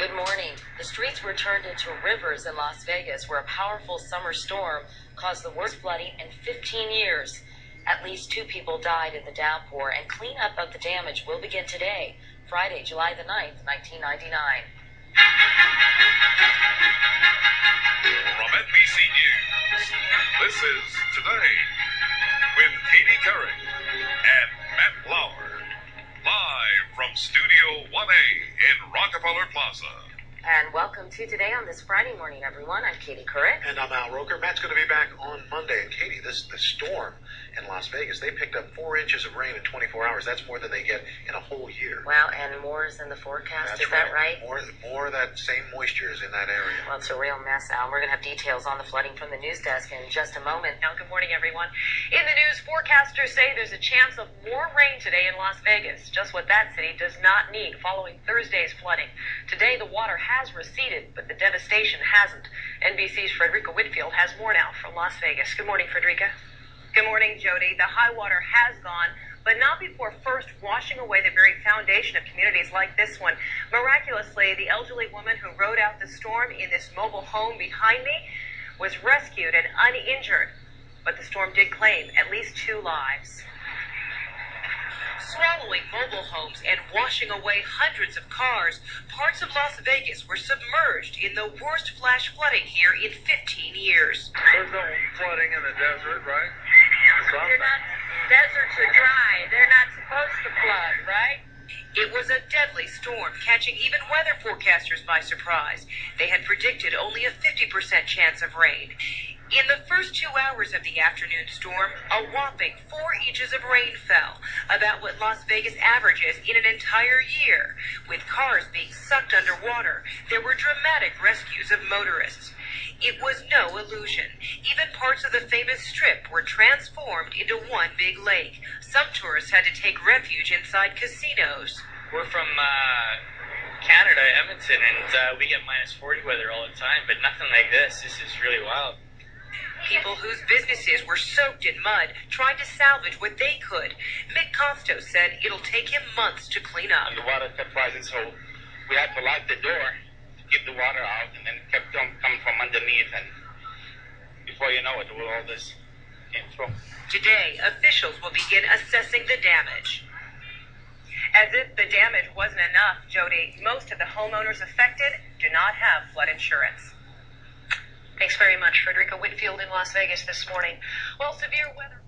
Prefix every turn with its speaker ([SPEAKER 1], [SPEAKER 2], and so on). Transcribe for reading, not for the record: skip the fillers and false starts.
[SPEAKER 1] Good morning. The streets were turned into rivers in Las Vegas, where a powerful summer storm caused the worst flooding in 15 years. At least 2 people died in the downpour, and cleanup of the damage will begin today, Friday, July the 9th, 1999.
[SPEAKER 2] From NBC News, this is Today with Katie Couric and Matt Lauer. Live from Studio 1A in Rockefeller Plaza.
[SPEAKER 1] And welcome to Today on this Friday morning, everyone. I'm Katie Couric.
[SPEAKER 3] And I'm Al Roker. Matt's going to be back on Monday. And Katie, the storm in Las Vegas, they picked up 4 inches of rain in 24 hours. That's more than they get in a whole year.
[SPEAKER 1] Wow, and more is in the forecast.
[SPEAKER 3] That's
[SPEAKER 1] is that right?
[SPEAKER 3] More of that same moisture is in that area.
[SPEAKER 1] Well, it's a real mess, Al. We're going to have details on the flooding from the news desk in just a moment.
[SPEAKER 4] Now, good morning, everyone. In the news, forecasters say there's a chance of more rain today in Las Vegas, just what that city does not need following Thursday's flooding. Today, the water has receded, but the devastation hasn't. NBC's Frederica Whitfield has more now from Las Vegas. Good morning, Frederica. Good morning, Jody. The high water has gone, but not before first washing away the very foundation of communities like this one. Miraculously, the elderly woman who rode out the storm in this mobile home behind me was rescued and uninjured, but the storm did claim at least 2 lives. Swallowing mobile homes and washing away hundreds of cars, parts of Las Vegas were submerged in the worst flash flooding here in 15 years.
[SPEAKER 5] There's no flooding in the desert, right?
[SPEAKER 4] Deserts are dry. They're not supposed to flood, right? It was a deadly storm, catching even weather forecasters by surprise. They had predicted only a 50% chance of rain. In the first 2 hours of the afternoon storm, a whopping 4 inches of rain fell, about what Las Vegas averages in an entire year. With cars being sucked underwater, there were dramatic rescues of motorists. It was no illusion. Even parts of the famous Strip were transformed into one big lake. Some tourists had to take refuge inside casinos.
[SPEAKER 6] We're from Canada, Edmonton, and we get minus 40 weather all the time, but nothing like this. This is really wild.
[SPEAKER 4] People whose businesses were soaked in mud tried to salvage what they could. Mick Costos said it'll take him months to clean up.
[SPEAKER 7] And the water kept rising, so we had to lock the door to keep the water out, and then it kept coming from underneath, and before you know it, all this came through.
[SPEAKER 4] Today, officials will begin assessing the damage. As if the damage wasn't enough, Jody, most of the homeowners affected do not have flood insurance. Thanks very much, Frederica Whitfield in Las Vegas this morning. Well, severe weather...